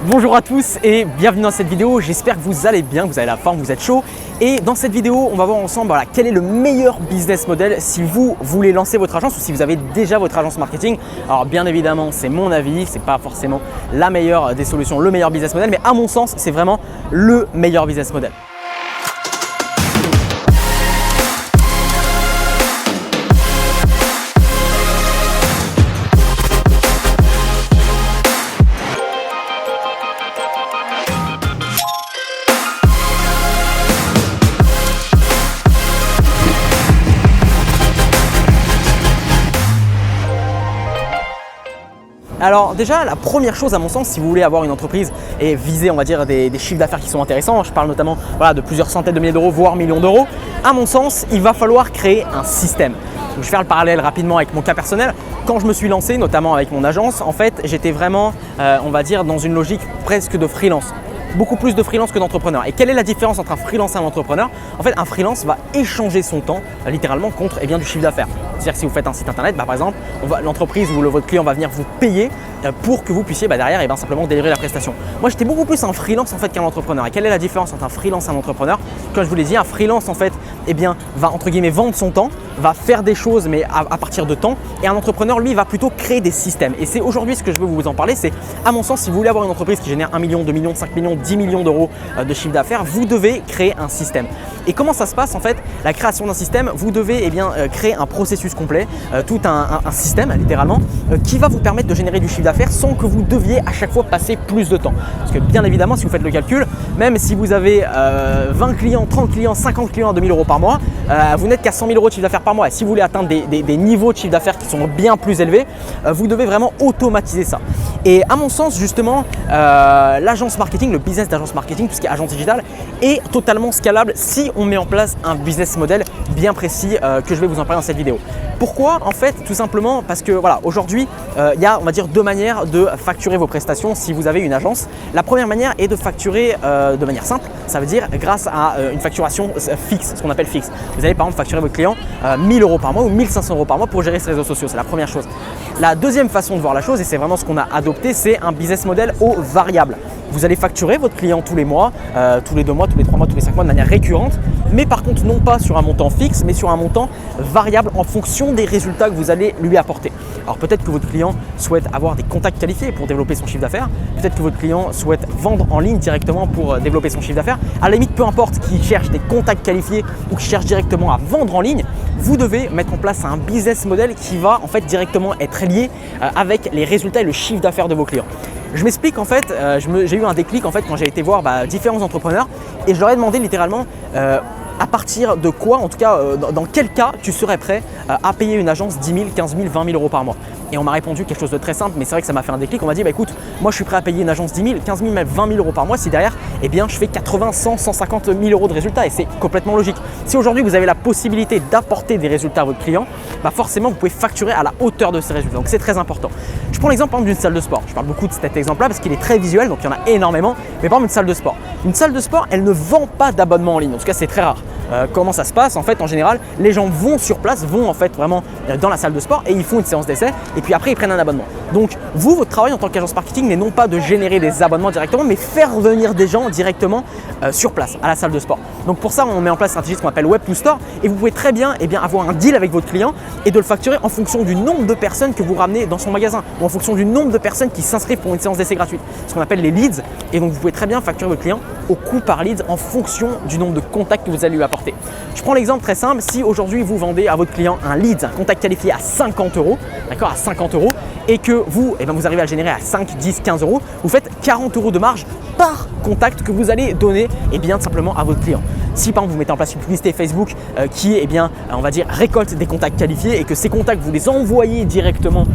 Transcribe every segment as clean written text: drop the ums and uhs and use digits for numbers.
Bonjour à tous et bienvenue dans cette vidéo. J'espère que vous allez bien, que vous avez la forme, que vous êtes chaud. Et dans cette vidéo, on va voir ensemble quel est le meilleur business model si vous voulez lancer votre agence ou si vous avez déjà votre agence marketing. Alors bien évidemment, c'est mon avis, c'est pas forcément la meilleure des solutions, le meilleur business model, mais à mon sens, c'est vraiment le meilleur business model. Alors déjà, la première chose à mon sens, si vous voulez avoir une entreprise et viser, on va dire, des chiffres d'affaires qui sont intéressants, je parle notamment de plusieurs centaines de milliers d'euros, voire millions d'euros, à mon sens, il va falloir créer un système. Donc, je vais faire le parallèle rapidement avec mon cas personnel. Quand je me suis lancé, notamment avec mon agence, en fait, j'étais vraiment, on va dire, dans une logique presque de freelance. Beaucoup plus de freelance que d'entrepreneur. Et quelle est la différence entre un freelance et un entrepreneur? En fait, un freelance va échanger son temps littéralement contre du chiffre d'affaires. C'est-à-dire que si vous faites un site internet, par exemple, l'entreprise ou votre client va venir vous payer pour que vous puissiez derrière simplement délivrer la prestation. Moi, j'étais beaucoup plus un freelance en fait qu'un entrepreneur. Et quelle est la différence entre un freelance et un entrepreneur? Comme je vous l'ai dit, un freelance en fait, va entre guillemets vendre son temps, va faire des choses mais à partir de temps. Et un entrepreneur, lui, va plutôt créer des systèmes. Et c'est aujourd'hui ce que je veux vous en parler. C'est à mon sens, si vous voulez avoir une entreprise qui génère 1 million, 2 millions, 5 millions, 10 millions d'euros de chiffre d'affaires, vous devez créer un système. Et comment ça se passe en fait? La création d'un système, vous devez créer un processus complet, tout un système littéralement qui va vous permettre de générer du chiffre d'affaires sans que vous deviez à chaque fois passer plus de temps. Parce que bien évidemment, si vous faites le calcul, même si vous avez 20 clients, 30 clients, 50 clients à 2 000 euros par mois, vous n'êtes qu'à 100 000 euros de chiffre d'affaires par mois. Et si vous voulez atteindre des niveaux de chiffre d'affaires qui sont bien plus élevés, vous devez vraiment automatiser ça. Et à mon sens, justement, l'agence marketing, le business d'agence marketing, tout ce qui est agence digitale, est totalement scalable si on met en place un business model bien précis que je vais vous en parler dans cette vidéo. Pourquoi? En fait, tout simplement parce que aujourd'hui, il y a, on va dire, deux manières de facturer vos prestations si vous avez une agence. La première manière est de facturer de manière simple, ça veut dire grâce à une facturation fixe, ce qu'on appelle fixe. Vous allez par exemple facturer votre client 1000 euros par mois ou 1500 euros par mois pour gérer ses réseaux sociaux, c'est la première chose. La deuxième façon de voir la chose, et c'est vraiment ce qu'on a adopté, c'est un business model au variable. Vous allez facturer votre client tous les mois, tous les 2 mois, tous les 3 mois, tous les 5 mois de manière récurrente, mais par contre non pas sur un montant fixe, mais sur un montant variable en fonction des résultats que vous allez lui apporter. Alors peut-être que votre client souhaite avoir des contacts qualifiés pour développer son chiffre d'affaires, peut-être que votre client souhaite vendre en ligne directement pour développer son chiffre d'affaires. À la limite, peu importe qui cherche des contacts qualifiés ou qui cherche directement à vendre en ligne, vous devez mettre en place un business model qui va en fait directement être lié avec les résultats et le chiffre d'affaires de vos clients. Je m'explique, en fait, j'ai eu un déclic en fait quand j'ai été voir différents entrepreneurs et je leur ai demandé littéralement à partir de quoi, en tout cas dans quel cas tu serais prêt à payer une agence 10 000, 15 000, 20 000 euros par mois. Et on m'a répondu quelque chose de très simple, mais c'est vrai que ça m'a fait un déclic. On m'a dit écoute, moi je suis prêt à payer une agence 10 000, 15 000, même 20 000 euros par mois si derrière je fais 80, 100, 150 000 euros de résultats, et c'est complètement logique. Si aujourd'hui vous avez la possibilité d'apporter des résultats à votre client, forcément vous pouvez facturer à la hauteur de ces résultats, donc c'est très important. Je prends l'exemple d'une salle de sport. Je parle beaucoup de cet exemple-là parce qu'il est très visuel, donc il y en a énormément, mais par exemple une salle de sport. Une salle de sport, elle ne vend pas d'abonnement en ligne, en tout cas c'est très rare. Comment ça se passe? En fait, en général, les gens vont sur place, vont en fait vraiment dans la salle de sport et ils font une séance d'essai et puis après ils prennent un abonnement. Donc vous, votre travail en tant qu'agence marketing n'est non pas de générer des abonnements directement, mais faire venir des gens directement sur place à la salle de sport. Donc pour ça, on met en place une stratégie qu'on appelle Web to Store et vous pouvez très bien avoir un deal avec votre client et de le facturer en fonction du nombre de personnes que vous ramenez dans son magasin ou en fonction du nombre de personnes qui s'inscrivent pour une séance d'essai gratuite, ce qu'on appelle les leads. Et donc vous pouvez très bien facturer votre client au coût par lead en fonction du nombre de contacts que vous allez lui apporter. Je prends l'exemple très simple, si aujourd'hui vous vendez à votre client un lead, un contact qualifié à 50 euros, d'accord, à 50 euros, et que vous, vous arrivez à le générer à 5, 10, 15 euros, vous faites 40 euros de marge par contact que vous allez donner tout simplement à votre client. Si par exemple vous mettez en place une publicité Facebook qui on va dire récolte des contacts qualifiés et que ces contacts vous les envoyez directement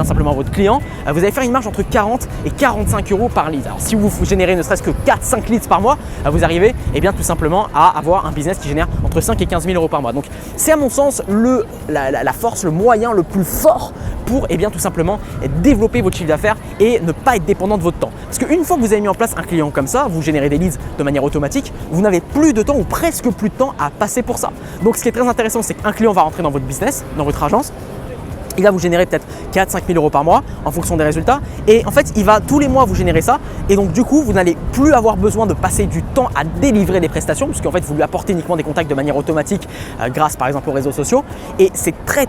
simplement à votre client, vous allez faire une marge entre 40 et 45 euros par lead. Alors si vous générez ne serait-ce que 4-5 leads par mois, vous arrivez tout simplement à avoir un business qui génère entre 5 et 15 000 euros par mois. Donc c'est à mon sens la force, le moyen le plus fort pour tout simplement développer votre chiffre d'affaires et ne pas être dépendant de votre temps. Parce qu'une fois que vous avez mis en place un client comme ça, vous générez des leads de manière automatique, vous n'avez plus de temps ou presque plus de temps à passer pour ça. Donc ce qui est très intéressant, c'est qu'un client va rentrer dans votre business, dans votre agence. il va vous générer peut-être 4-5 000 euros par mois en fonction des résultats. Et en fait, il va tous les mois vous générer ça. Et donc, du coup, vous n'allez plus avoir besoin de passer du temps à délivrer des prestations puisqu'en fait, vous lui apportez uniquement des contacts de manière automatique grâce par exemple aux réseaux sociaux. Et c'est très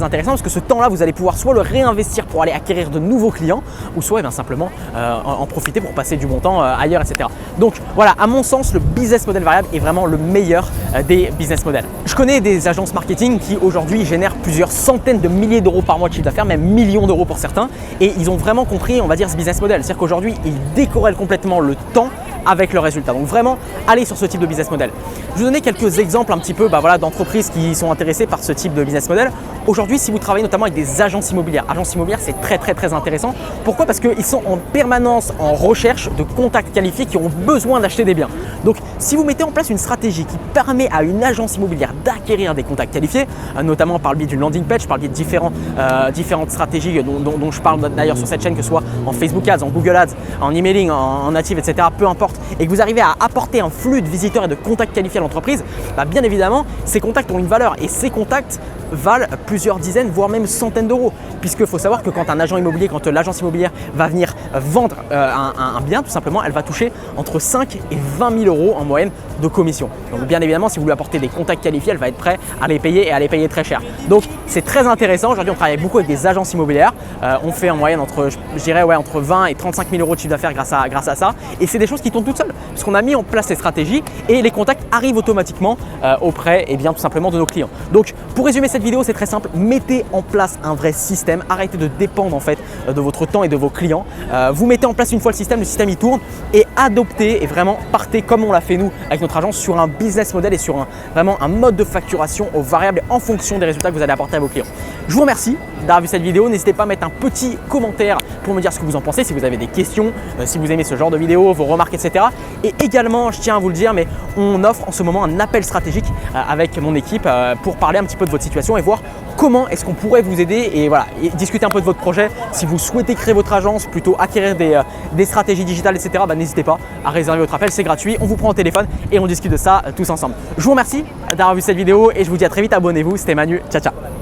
intéressant parce que ce temps-là, vous allez pouvoir soit le réinvestir pour aller acquérir de nouveaux clients ou soit simplement en profiter pour passer du bon temps ailleurs, etc. Donc, voilà, à mon sens, le business model variable est vraiment le meilleur des business models. Je connais des agences marketing qui aujourd'hui génèrent plusieurs centaines de milliers d'euros par mois de chiffre d'affaires, même millions d'euros pour certains, et ils ont vraiment compris, on va dire, ce business model. C'est-à-dire qu'aujourd'hui, ils décorrèlent complètement le temps avec le résultat. Donc vraiment, allez sur ce type de business model. Je vais vous donner quelques exemples un petit peu d'entreprises qui sont intéressées par ce type de business model. Aujourd'hui, si vous travaillez notamment avec des agences immobilières, c'est très intéressant. Pourquoi? Parce qu'ils sont en permanence en recherche de contacts qualifiés qui ont besoin d'acheter des biens. Donc, si vous mettez en place une stratégie qui permet à une agence immobilière d'acquérir des contacts qualifiés, notamment par le biais d'une landing page, par le biais de différentes stratégies dont je parle d'ailleurs sur cette chaîne, que ce soit en Facebook Ads, en Google Ads, en emailing, en native, etc., peu importe, et que vous arrivez à apporter un flux de visiteurs et de contacts qualifiés à l'entreprise, bien évidemment, ces contacts ont une valeur et ces contacts valent plusieurs dizaines, voire même centaines d'euros. Puisqu'il faut savoir que quand l'agence immobilière va venir vendre un bien, tout simplement, elle va toucher entre 5 et 20 000 euros en moyenne de commission. Donc bien évidemment, si vous lui apportez des contacts qualifiés, elle va être prête à les payer et à les payer très cher. Donc c'est très intéressant. Aujourd'hui, on travaille beaucoup avec des agences immobilières. On fait en moyenne entre 20 et 35 000 euros de chiffre d'affaires grâce à ça. Et c'est des choses qui tournent toutes seules. Puisqu'on a mis en place ces stratégies et les contacts arrivent automatiquement auprès tout simplement de nos clients. Donc pour résumer cette vidéo, c'est très simple. Mettez en place un vrai système. Arrêtez de dépendre en fait de votre temps et de vos clients. Vous mettez en place une fois le système il tourne et adoptez et vraiment partez comme on l'a fait nous avec notre agence sur un business model et sur vraiment un mode de facturation aux variables en fonction des résultats que vous allez apporter à vos clients. Je vous remercie d'avoir vu cette vidéo. N'hésitez pas à mettre un petit commentaire pour me dire ce que vous en pensez, si vous avez des questions, si vous aimez ce genre de vidéo, vos remarques, etc. Et également, je tiens à vous le dire, mais on offre en ce moment un appel stratégique avec mon équipe pour parler un petit peu de votre situation et voir comment est-ce qu'on pourrait vous aider et discuter un peu de votre projet. Si vous souhaitez créer votre agence, plutôt acquérir des stratégies digitales, etc., n'hésitez pas à réserver votre appel, c'est gratuit, on vous prend au téléphone et on discute de ça tous ensemble. Je vous remercie d'avoir vu cette vidéo et je vous dis à très vite, abonnez-vous, c'était Manu, ciao ciao.